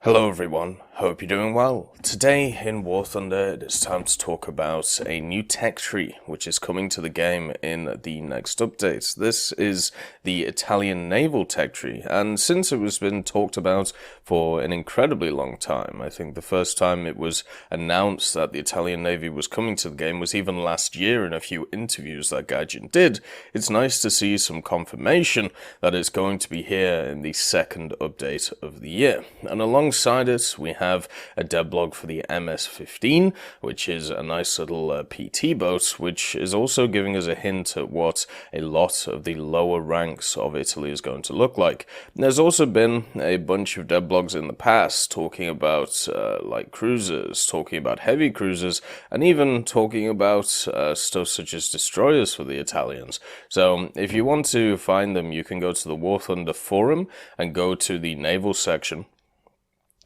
Hello everyone, hope you're doing well. Today in War Thunder it is time to talk about a new tech tree which is coming to the game in the next update. This is the Italian naval tech tree, and since it was been talked about for an incredibly long time, I think the first time it was announced that the Italian Navy was coming to the game was even last year in a few interviews that Gaijin did. It's nice to see some confirmation that it's going to be here in the second update of the year. And alongside it, we have a devblog for the MS-15, which is a nice little PT boat, which is also giving us a hint at what a lot of the lower ranks of Italy is going to look like. There's also been a bunch of devblogs in the past talking about light cruisers, talking about heavy cruisers, and even talking about stuff such as destroyers for the Italians. So if you want to find them, you can go to the War Thunder forum and go to the naval section.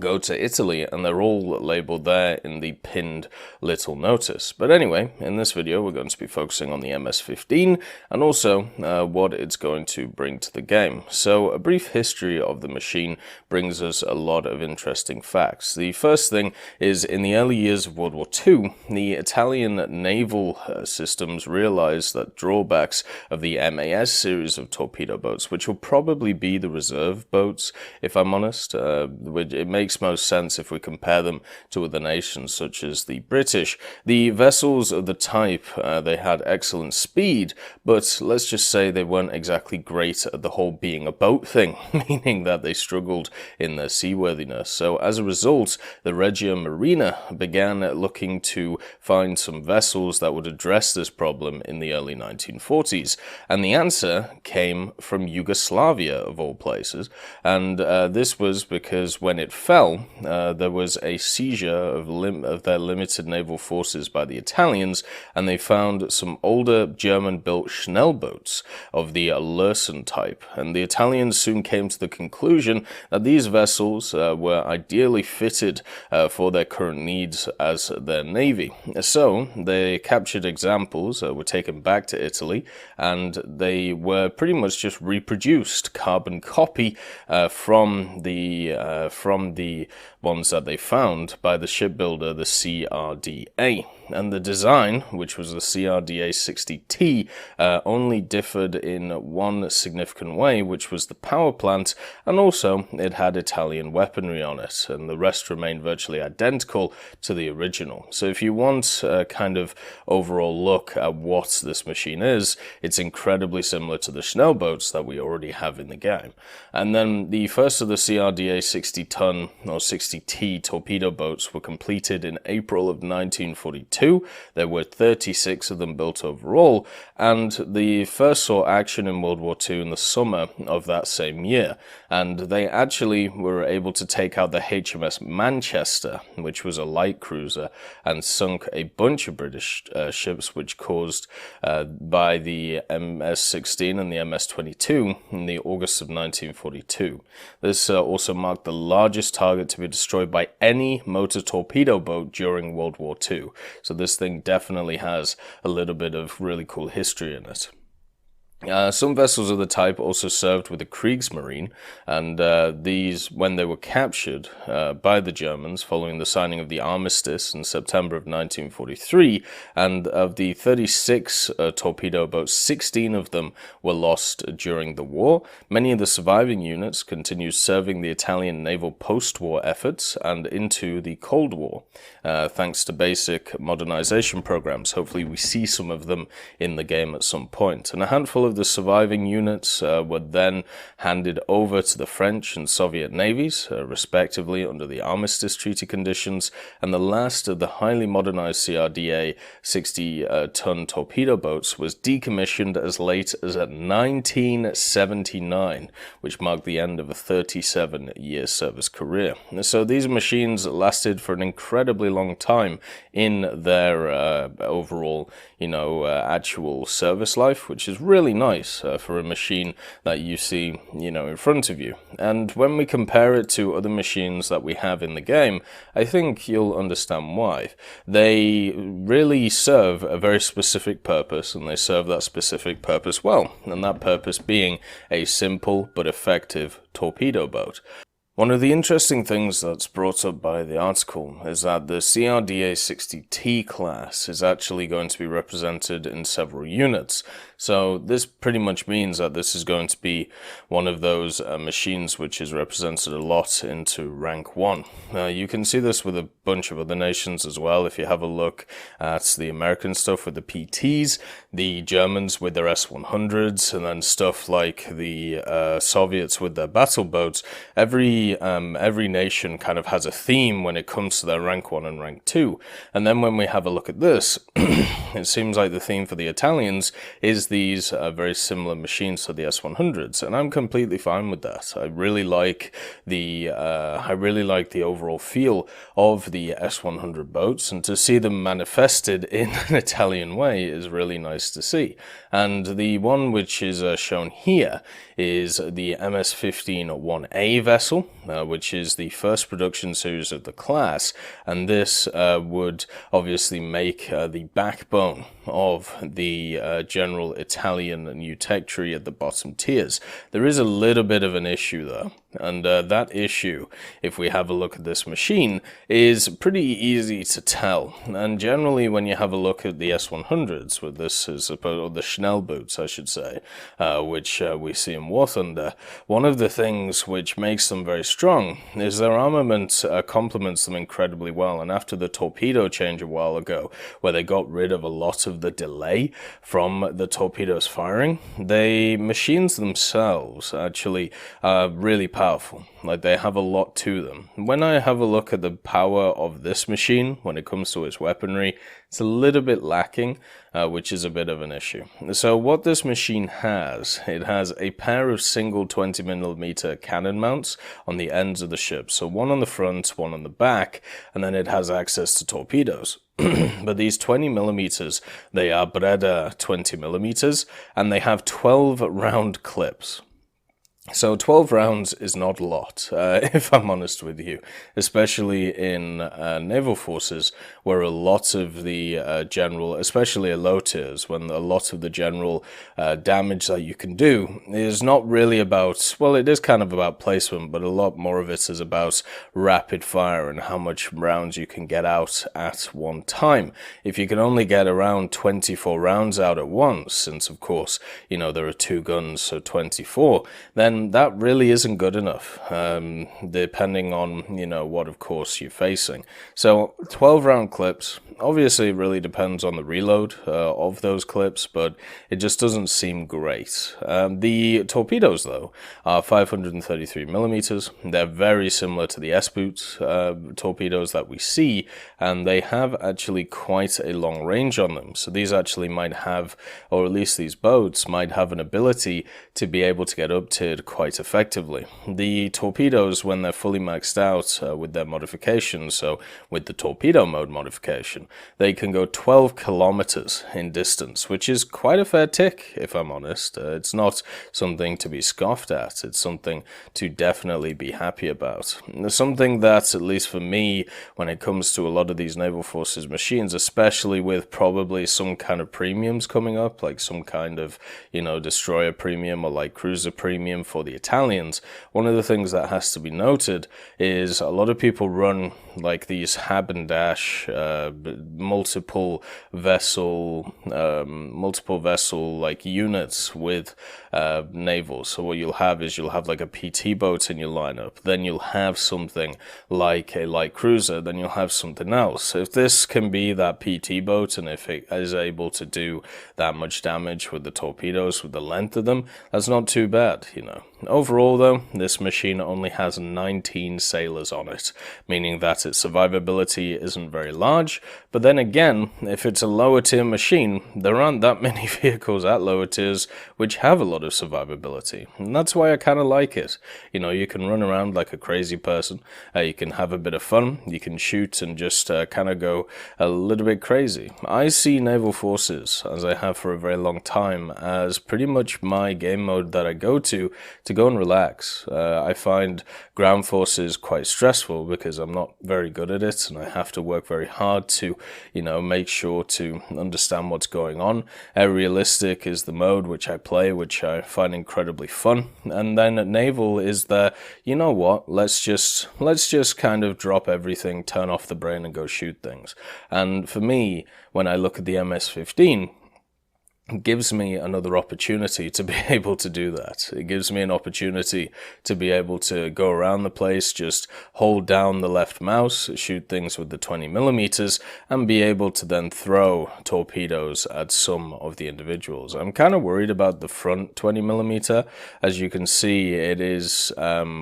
Go to Italy, and they're all labeled there in the pinned little notice. But anyway, in this video we're going to be focusing on the MS-15 and also what it's going to bring to the game. So a brief history of the machine brings us a lot of interesting facts. The first thing is, in the early years of World War II, the Italian naval systems realized that drawbacks of the MAS series of torpedo boats, which will probably be the reserve boats, if I'm honest, it makes most sense if we compare them to other nations such as the British. The vessels of the type, they had excellent speed, but let's just say they weren't exactly great at the whole being a boat thing, meaning that they struggled in their seaworthiness. So as a result, the Regia Marina began looking to find some vessels that would address this problem in the early 1940s. And the answer came from Yugoslavia, of all places. And this was because when it fell, there was a seizure of their limited naval forces by the Italians, and they found some older German-built Schnellboats of the Lursen type. And the Italians soon came to the conclusion that these vessels were ideally fitted for their current needs as their navy. So they captured examples, were taken back to Italy, and they were pretty much just reproduced, carbon copy from the ones that they found by the shipbuilder, the CRDA. And the design, which was the CRDA 60T, only differed in one significant way, which was the power plant, and also it had Italian weaponry on it, and the rest remained virtually identical to the original. So if you want a kind of overall look at what this machine is, it's incredibly similar to the Schnellboats that we already have in the game. And then the first of the CRDA 60-ton or 60T torpedo boats were completed in April of 1942. There were 36 of them built overall, and the first saw action in World War II in the summer of that same year. And they actually were able to take out the HMS Manchester, which was a light cruiser, and sunk a bunch of British ships, which caused by the MS-16 and the MS-22 in the August of 1942. This also marked the largest target to be destroyed by any motor torpedo boat during World War II. So this thing definitely has a little bit of really cool history in it. Some vessels of the type also served with the Kriegsmarine, and these, when they were captured by the Germans following the signing of the armistice in September of 1943, and of the 36 torpedo boats, 16 of them were lost during the war. Many of the surviving units continued serving the Italian naval post-war efforts and into the Cold War, thanks to basic modernization programs. Hopefully we see some of them in the game at some point. And a handful of the surviving units were then handed over to the French and Soviet navies, respectively, under the Armistice Treaty conditions, and the last of the highly modernized CRDA 60-ton torpedo boats was decommissioned as late as 1979, which marked the end of a 37-year service career. So these machines lasted for an incredibly long time in their overall, actual service life, which is really nice for a machine that you see, in front of you. And when we compare it to other machines that we have in the game, I think you'll understand why. They really serve a very specific purpose, and they serve that specific purpose well, and that purpose being a simple but effective torpedo boat. One of the interesting things that's brought up by the article is that the CRDA-60T class is actually going to be represented in several units. So this pretty much means that this is going to be one of those machines which is represented a lot into rank 1. You can see this with a bunch of other nations as well. If you have a look at the American stuff with the PTs, the Germans with their S-100s, and then stuff like the Soviets with their battle boats, every nation kind of has a theme when it comes to their rank 1 and rank 2. And then when we have a look at this, it seems like the theme for the Italians is these very similar machines to the S-100s, and I'm completely fine with that. I really like the overall feel of the S-100 boats, and to see them manifested in an Italian way is really nice to see. And the one which is shown here is the MS-15 1A vessel, which is the first production series of the class, and this would obviously make the backbone of the general Italian new tech tree at the bottom tiers. There is a little bit of an issue though, and that issue, if we have a look at this machine, is pretty easy to tell. And generally when you have a look at the S-100s, with this is or the Schnell boots I should say, which we see in War Thunder, one of the things which makes them very strong is their armament complements them incredibly well. And after the torpedo change a while ago, where they got rid of a lot of the delay from the torpedoes firing, the machines themselves actually are really powerful. Like, they have a lot to them. When I have a look at the power of this machine when it comes to its weaponry, it's a little bit lacking, which is a bit of an issue. So what this machine has, it has a pair of single 20mm cannon mounts on the ends of the ship. So one on the front, one on the back, and then it has access to torpedoes. But these 20mm, they are Breda 20mm, and they have 12 round clips. So 12 rounds is not a lot, if I'm honest with you, especially in naval forces, where a lot of the general, especially at low tiers, when a lot of the general damage that you can do is not really about, well, it is kind of about placement, but a lot more of it is about rapid fire and how much rounds you can get out at one time. If you can only get around 24 rounds out at once, since of course, you know, there are 2 guns, so 24, then that really isn't good enough, depending on, you know, what of course you're facing. So 12 round clips, obviously it really depends on the reload of those clips, but it just doesn't seem great. The torpedoes though are 533mm. They're very similar to the S-boot torpedoes that we see, and they have actually quite a long range on them. So these actually might have, or at least these boats might have, an ability to be able to get up-tiered quite effectively. The torpedoes, when they're fully maxed out with their modifications, so with the torpedo mode modification, they can go 12 kilometers in distance, which is quite a fair tick, if I'm honest. It's not something to be scoffed at. It's something to definitely be happy about. There's something that, at least for me, when it comes to a lot of these naval forces machines, especially with probably some kind of premiums coming up, like some kind of, you know, destroyer premium or like cruiser premium for the Italians, one of the things that has to be noted is a lot of people run like these hab and dash multiple vessel like units with navals. So what you'll have is you'll have like a PT boat in your lineup, then you'll have something like a light cruiser, then you'll have something else. If this can be that PT boat, and if it is able to do that much damage with the torpedoes, with the length of them, that's not too bad, you know. Overall though, this machine only has 19 sailors on it, meaning that its survivability isn't very large. But then again, if it's a lower tier machine, there aren't that many vehicles at lower tiers which have a lot of survivability, and that's why I kind of like it. You know, you can run around like a crazy person, you can have a bit of fun, you can shoot and just kind of go a little bit crazy. I see naval forces, as I have for a very long time, as pretty much my game mode that I go to to go and relax. I find ground forces quite stressful because I'm not very good at it, and I have to work very hard to, make sure to understand what's going on. Realistic is the mode which I play, which I find incredibly fun. And then at naval is the, you know what, let's just kind of drop everything, turn off the brain and go shoot things. And for me, when I look at the MS-15, it gives me another opportunity to be able to do that. It gives me an opportunity to be able to go around the place, just hold down the left mouse, shoot things with the 20mm, and be able to then throw torpedoes at some of the individuals. I'm kind of worried about the front 20mm. As you can see, it is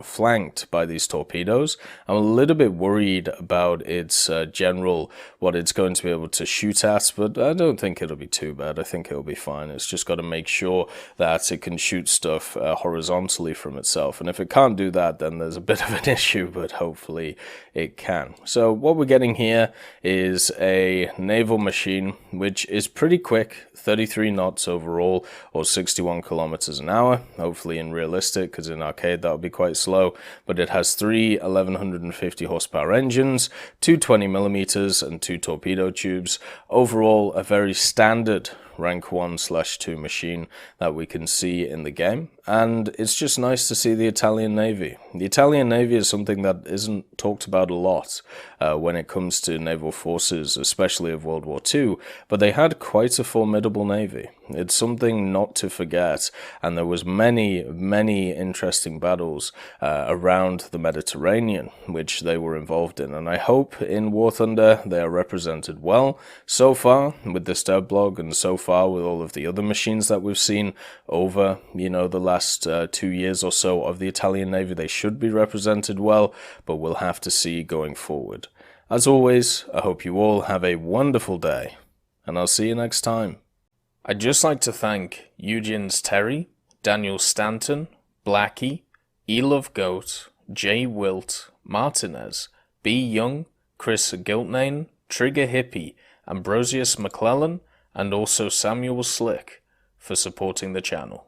flanked by these torpedoes. I'm a little bit worried about its general, what it's going to be able to shoot at, but I don't think it'll be too bad. I think it'll be fine. It's just got to make sure that it can shoot stuff horizontally from itself, and if it can't do that, then there's a bit of an issue, but hopefully it can. So what we're getting here is a naval machine which is pretty quick, 33 knots overall, or 61 kilometers an hour. Hopefully in realistic, because in arcade that would be quite slow, but it has 3 1150 horsepower engines, 2 20mm, and 2 torpedo tubes. Overall, a very standard rank 1/2 machine that we can see in the game, and it's just nice to see the Italian Navy. The Italian Navy is something that isn't talked about a lot when it comes to naval forces, especially of World War II, but they had quite a formidable navy. It's something not to forget, and there was many interesting battles around the Mediterranean which they were involved in, and I hope in War Thunder they are represented well. So far with this Devblog, and so far with all of the other machines that we've seen over, the last 2 years or so of the Italian Navy, they should be represented well, but we'll have to see going forward. As always, I hope you all have a wonderful day, and I'll see you next time. I'd just like to thank Eugens Terry, Daniel Stanton, Blackie, Elove Goat, Jay Wilt, Martinez, B. Young, Chris Giltnane, Trigger Hippie, Ambrosius McClellan, and also Samuel Slick for supporting the channel.